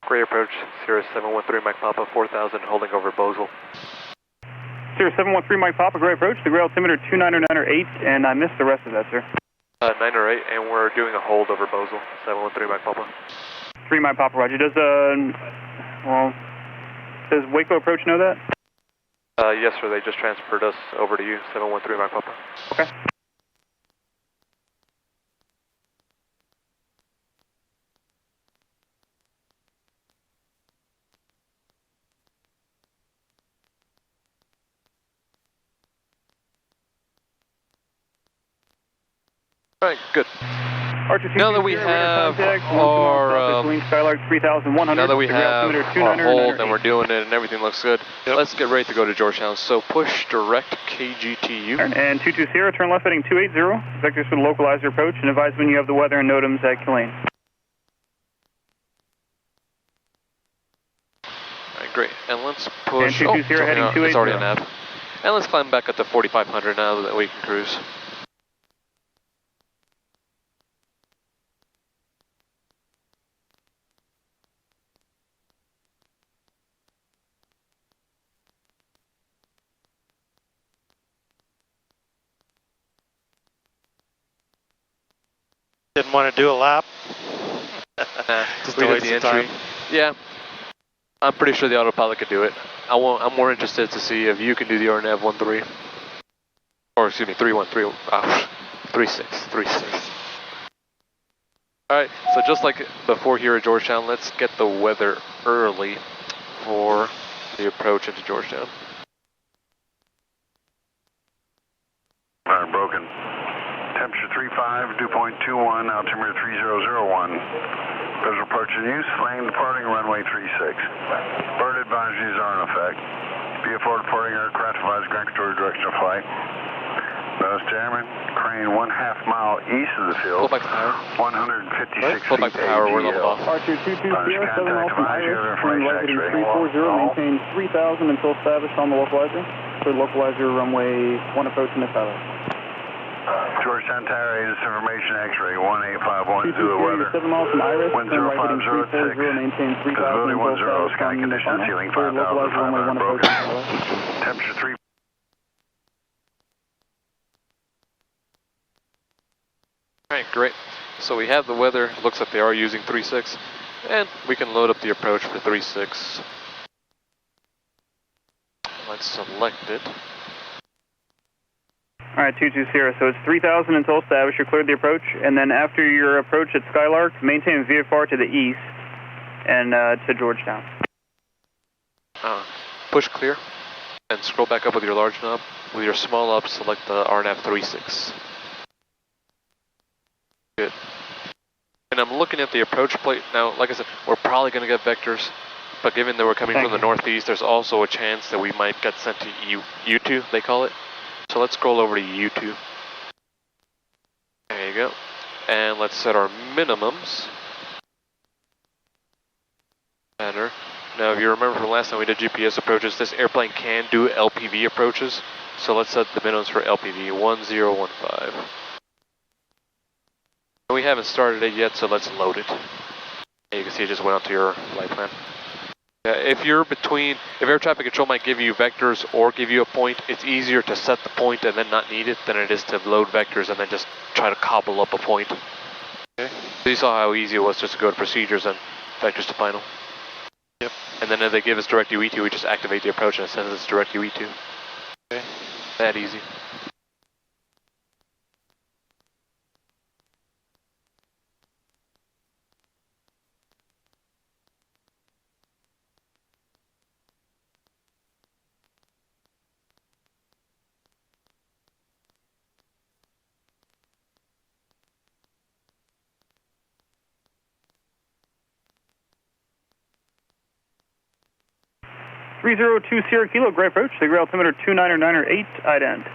Gray approach, Sierra 713, Mike Papa, 4000, holding over Bozel. Sierra 713, Mike Papa, gray approach, the gray altimeter 29908, and I missed the rest of that, sir. 908, and we're doing a hold over Bozel, 713, Mike Papa. 3 Mike Papa, roger. Does Waco approach know that? Yes, sir, they just transferred us over to you, 713, Mike Papa. Okay. Alright, good. Archer Now that we have our Skylark 3100, now that we have our hold and we're doing it and everything looks good, let's get ready to go to Georgetown. So push direct KGTU. And 220, turn left heading 280, vectors for the localizer approach, and advise when you have the weather and NOTAMs at Killeen. Alright, great. And let's push. And 220 heading 280. It's already a nav. And let's climb back up to 4500 now that we can cruise. Didn't want to do a lap. Just we to did waste the some entry. time. Yeah, I'm pretty sure the autopilot could do it. I'm more interested to see if you can do the RNAV 13. Or excuse me, 313. 36. Alright, so just like before here at Georgetown, let's get the weather early for the approach into Georgetown. Broken. Temperature 35, dew point 21, altimeter 3001. Visual approach in use, lane departing runway 36. Bird advisories are in effect. VFR departing aircraft advised gravitatory direction of flight. Nose Chairman, crane 1/2 mile east of the field. Pull back to power. 156 Pull back feet to power, we're level AGL. off. Archer 220, 7 miles from advise you have Iris, information resident X-ray. 340, maintain 3000 until established on the localizer. So localizer runway 1 approach in the tower. Georgetown Tower, this information X-ray 18510 weather. 7 miles from Iris, Wind turn right heading 0506. 340, maintain 3000 Visibility until 10, established sky on the conditions final. ceiling So localizer runway 1 5,500 approach broken. in the tower. Temperature 3. Alright, great. So we have the weather, looks like they are using 36, and we can load up the approach for 36. Let's select it. Alright, 220, so it's 3000 until established, you're cleared the approach, and then after your approach at Skylark, maintain VFR to the east and to Georgetown. Push clear, and scroll back up with your large knob. With your small up, select the RNAV 36. Good. And I'm looking at the approach plate. Now, like I said, we're probably going to get vectors, but given that we're coming from the northeast, there's also a chance that we might get sent to U2, they call it. So let's scroll over to U2. There you go. And let's set our minimums. Better. Now, if you remember from last time we did GPS approaches, this airplane can do LPV approaches. So let's set the minimums for LPV 1015. We haven't started it yet, so let's load it. And you can see it just went out to your flight plan. If air traffic control might give you vectors or give you a point, it's easier to set the point and then not need it than it is to load vectors and then just try to cobble up a point. Okay. So you saw how easy it was just to go to procedures and vectors to final. Yep. And then if they give us direct UE2, we just activate the approach and it sends us direct UE2. Okay. That easy. Three 3020 kilo, great approach, the altimeter 29908, ident.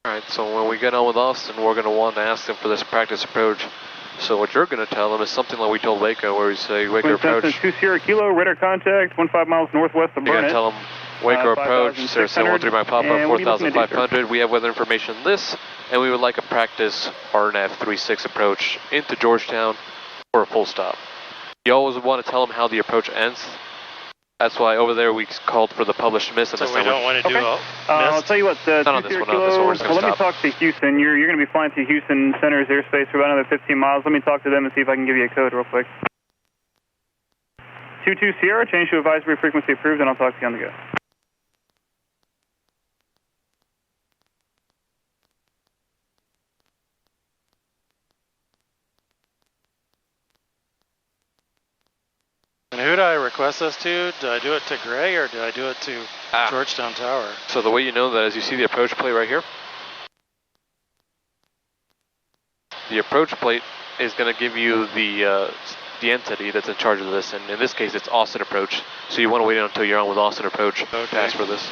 Alright, so when we get on with Austin, we're going to want to ask them for this practice approach. So what you're going to tell them is something like we told Waco, where we say, Waco approach. 20 kilo, radar contact, 15 miles northwest of Burnett. You're going to tell them, Waco approach, 013 by Papa, 4500. We have weather information this, and we would like a practice RNAV 36 approach into Georgetown for a full stop. You always want to tell them how the approach ends. That's why over there we called for the published miss. And so we don't want to do a I'll tell you what, the not on this one, let me talk to Houston. You're going to be flying to Houston Center's airspace for about another 15 miles. Let me talk to them and see if I can give you a code real quick. 22 Sierra, change to advisory frequency approved, and I'll talk to you on the go. And who do I request this to? Do I do it to Gray or do I do it to Georgetown Tower? So the way you know that is you see the approach plate right here. The approach plate is going to give you the entity that's in charge of this, and in this case it's Austin Approach. So you want to wait until you're on with Austin Approach to ask for this.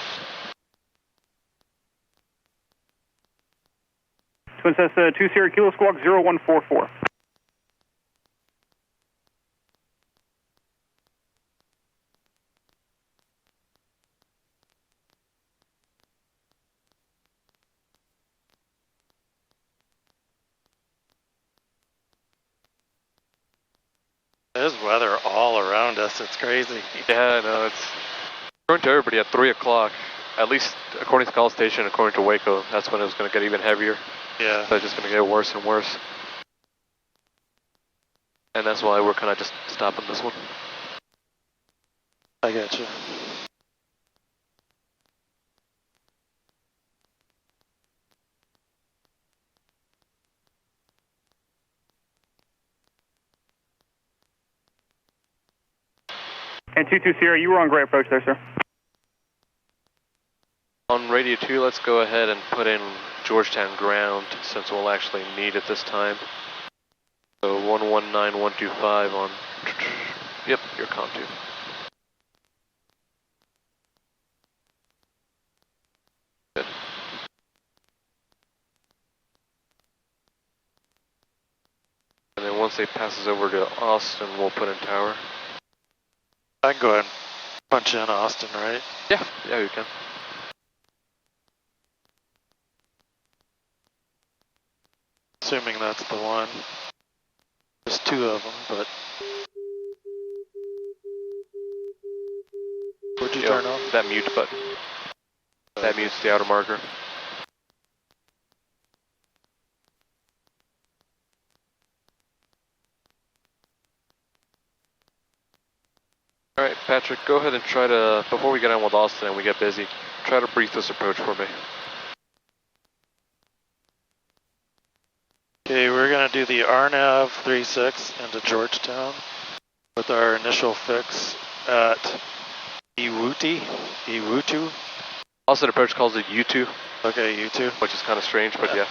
Twin Cessna 2 Sierra Kilo Squawk 0144. There's weather all around us. It's crazy. Yeah, no, it's according to everybody at 3 o'clock, at least according to Call Station, according to Waco, that's when it was going to get even heavier. Yeah. So it's just going to get worse and worse. And that's why we're kind of just stopping this one. I got you. And 22 Sierra, you were on great approach there, sir. On radio 2, let's go ahead and put in Georgetown ground since we'll actually need it this time. So 119125 on, yep, your comm 2. Good. And then once it passes over to Austin, we'll put in tower. I can go ahead and punch in Austin, right? Yeah, you can. Assuming that's the one. There's two of them, but... What'd you turn off? That mute button. That mutes the outer marker. Alright, Patrick, go ahead and try to, before we get on with Austin and we get busy, try to brief this approach for me. Okay, we're going to do the RNAV 36 into Georgetown with our initial fix at Iwutu. Austin approach calls it U2. Okay, U2. Which is kind of strange, but yeah.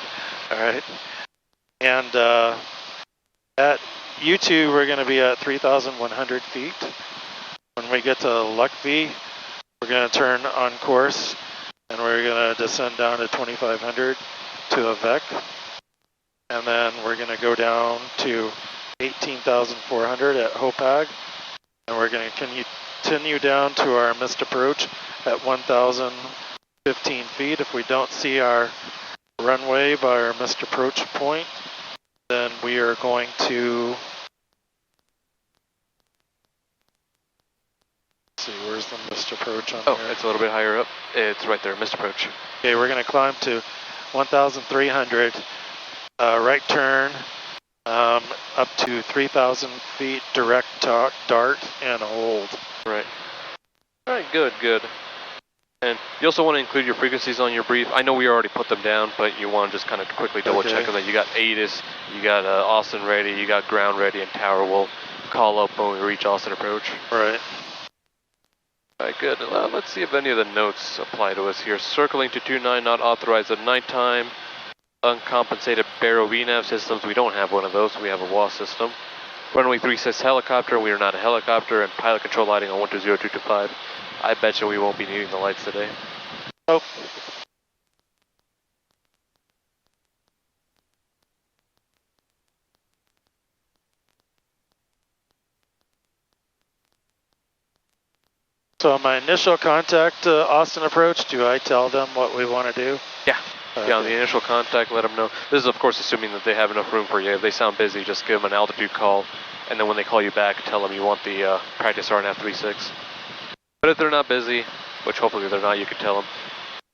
Alright. And at U2, we're going to be at 3,100 feet. When we get to Lpv, we're going to turn on course and we're going to descend down to 2,500 to a VEC. And then we're going to go down to 18,400 at Hopag. And we're going to continue down to our missed approach at 1,015 feet. If we don't see our runway by our missed approach point, then we are going to... Let's see, where's the missed approach on Oh, here? it's a little bit higher up. It's right there, missed approach. Okay, we're going to climb to 1,300. Right turn up to 3,000 feet, direct dart, and hold. Right. Alright, good. And you also want to include your frequencies on your brief. I know we already put them down, but you want to just kind of quickly double check them that you got ATIS, you got Austin ready, you got ground ready, and tower will call up when we reach Austin approach. Right. Alright, good. Let's see if any of the notes apply to us here. Circling to 29, not authorized at nighttime. Uncompensated Barrow VNAV systems, we don't have one of those, we have a WAS system. Runway 36 helicopter, we are not a helicopter, and pilot control lighting on 120225. I bet you we won't be needing the lights today. Oh. So my initial contact Austin approach, do I tell them what we want to do? Yeah. Okay. Yeah, on the initial contact, let them know. This is, of course, assuming that they have enough room for you. If they sound busy, just give them an altitude call, and then when they call you back, tell them you want the practice RNAV 36. But if they're not busy, which hopefully they're not, you can tell them.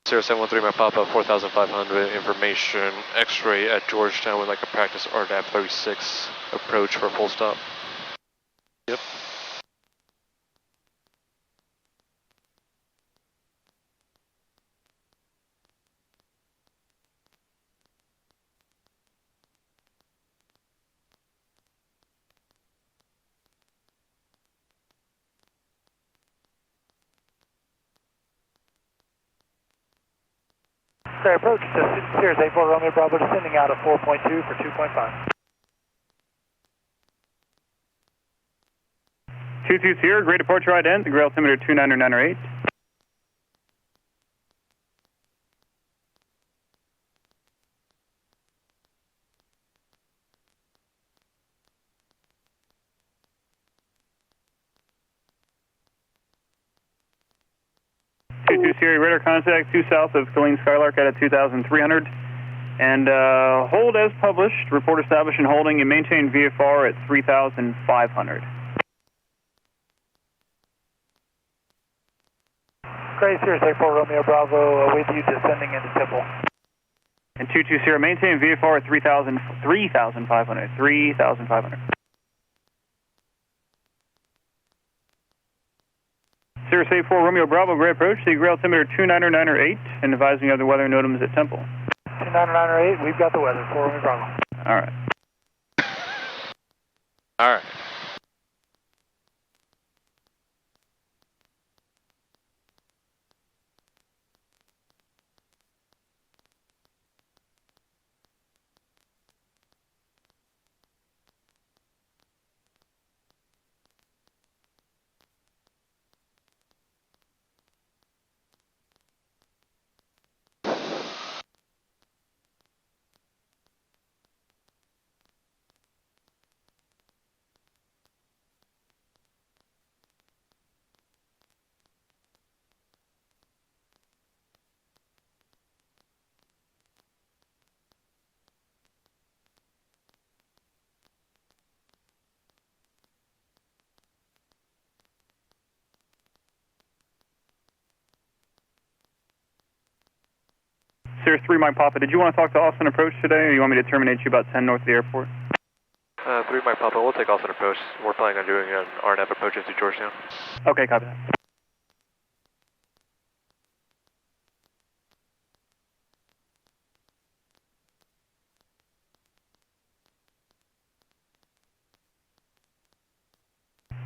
0713, my Papa, 4,500, information, X-ray at Georgetown with like a practice RNAV 36 approach for a full stop. Yep. Sorry, approach to Sirius 84 Romeo Bravo descending out of 4.2 for 2.5. 22 Sierra, great departure ident, the ground altimeter 29908. Sierra, radar contact 2 south of Colleen Skylark at 2,300. And hold as published, report established and holding, and maintain VFR at 3,500. Great, Sirius 84 Romeo Bravo with you descending into Temple. And 22 Sierra, maintain VFR at 3,500. 3,500. Cirrus 84 Romeo Bravo, great approach, the rail altimeter 29908, and advising of the weather NOTAMs at Temple. 29908, we've got the weather, 4 Romeo Bravo. Alright. Alright. Cirrus 3 Mike Papa, did you want to talk to Austin Approach today, or you want me to terminate you about 10 north of the airport? 3 Mike Papa, we'll take Austin Approach. We're planning on doing an RNF approach into Georgetown. Okay, copy that.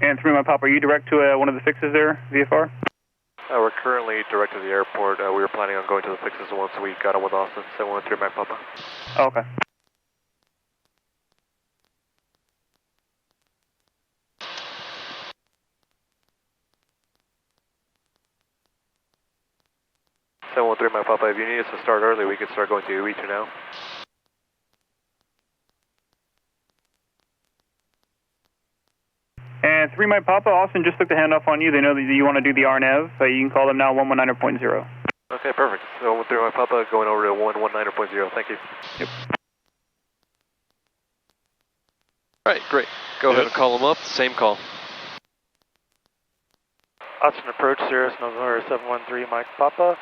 And 3 Mike Papa, are you direct to one of the fixes there, VFR? We're currently direct to the airport. We were planning on going to the fixes once we got on with Austin. 713 Mike Papa. Oh, okay. Mike Papa, if you need us to start early, we can start going to UE2 now. And 3 Mike Papa, Austin just took the handoff on you. They know that you want to do the RNAV. You can call them now 119.0. Okay, perfect. So 3 Mike Papa going over to 119.0. Thank you. Yep. All right, great. Go ahead and call them up. Same call. Austin Approach, Cirrus November 713 Mike Papa.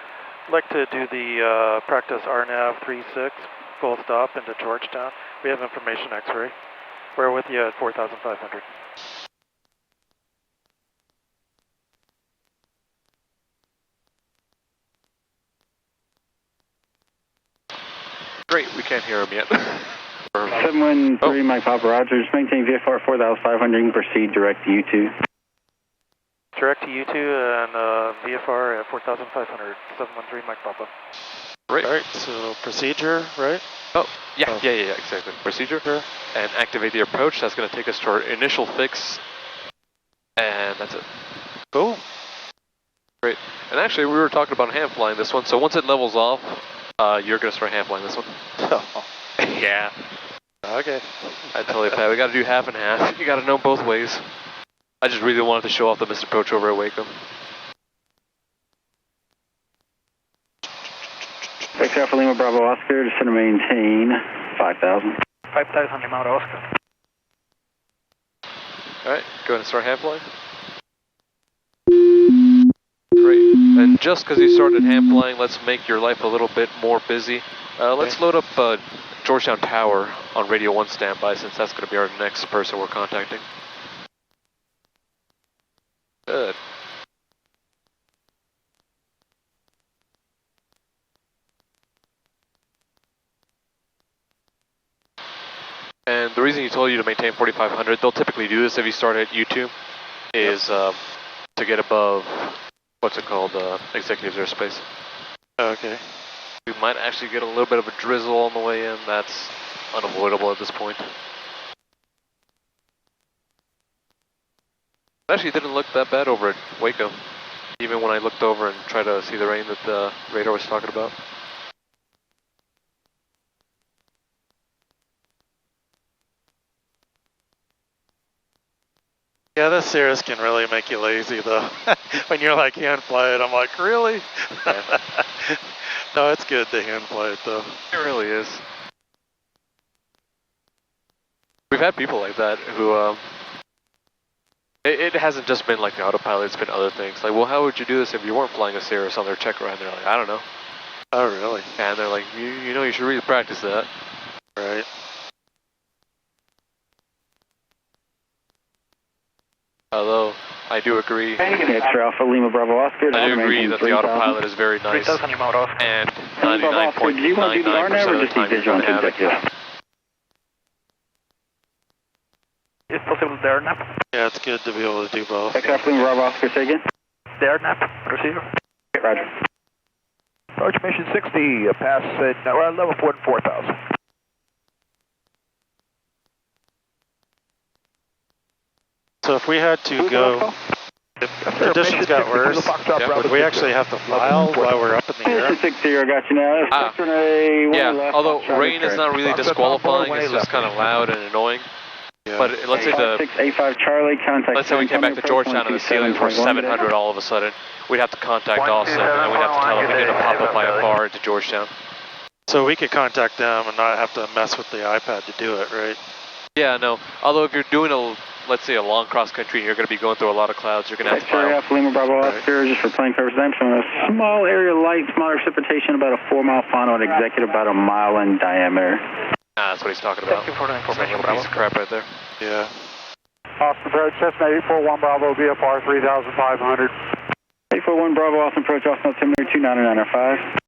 I'd like to do the practice RNAV 36, full stop into Georgetown. We have information X-ray. We're with you at 4,500. Great, we can't hear him yet. 713 Mike Papa Rogers, maintain VFR 4,500, you can proceed direct to U2. Direct to U2 and VFR at 4,500, 713 Mike Papa. Great. All right, so procedure, right? Oh, yeah, exactly. Procedure. Sure. And activate the approach. That's going to take us to our initial fix. And that's it. Cool. Great. And actually, we were talking about hand flying this one. So once it levels off, you're going to start hand flying this one. Yeah. Okay. I totally Pat. We got to do half and half. You got to know both ways. I just really wanted to show off the missed approach over at Waco. X Alpha Lima Bravo Oscar, just to maintain 5,000. 5,000 Lima Oscar. Alright, go ahead and start hand flying. Great. And just because you started hand flying, let's make your life a little bit more busy. Let's load up Georgetown Tower on Radio 1 standby, since that's going to be our next person we're contacting. Good. And the reason he told you to maintain 4,500, they'll typically do this if you start at U2, is to get above, what's it called, executive airspace. Okay. We might actually get a little bit of a drizzle on the way in. That's unavoidable at this point. It actually didn't look that bad over at Waco, even when I looked over and tried to see the rain that the radar was talking about. Yeah, this Cirrus can really make you lazy though. When you're like hand fly it, I'm like, really? Yeah. No, it's good to hand fly it though. It really is. We've had people like that who, it hasn't just been like the autopilot, it's been other things. Like, well, how would you do this if you weren't flying a Cirrus on their check ride? And they're like, I don't know. Oh, really? And they're like, you know, you should really practice that. Right. Although, I do agree. X-ray Alpha Lima Bravo Oscar. I do agree that the autopilot is very nice. 3,000 Lima Oscar. And Bravo Oscar, do you want to do the RNAV 99.99% or of the just the time you're visual going to have it. executive? It's possible the RNAV. Yeah, it's good to be able to do both. X-ray Alpha Lima Bravo Oscar, say again. The RNAV, receiver. Okay, roger. Approach mission 60, pass at level 4,000. So if we had to go, if conditions got worse, would we actually have to fly while we're up in the air? 60, got you now. Yeah, although rain is not really disqualifying, it's just kind of loud and annoying. Yeah. But let's say 685 Charlie, contact. let's say we came back to Georgetown and the ceilings were 700 all of a sudden. We'd have to contact Austin and we'd have to tell them we need to pop up IFR to Georgetown. So we could contact them and not have to mess with the iPad to do it, right? Yeah, no. Although if you're doing let's say a long cross country and you're going to be going through a lot of clouds, you're going to have to file. Alpha Lima Bravo Oscar, just for plane purposes, I'm showing a small area light, moderate precipitation, about a 4-mile funnel, and executive about a mile in diameter. That's what he's talking about. Thank you for the information, Piece of crap right there. Yeah. Austin approach, Cessna 841 Bravo, VFR 3,500. 841 Bravo, Austin approach, Austin altimeter 29905.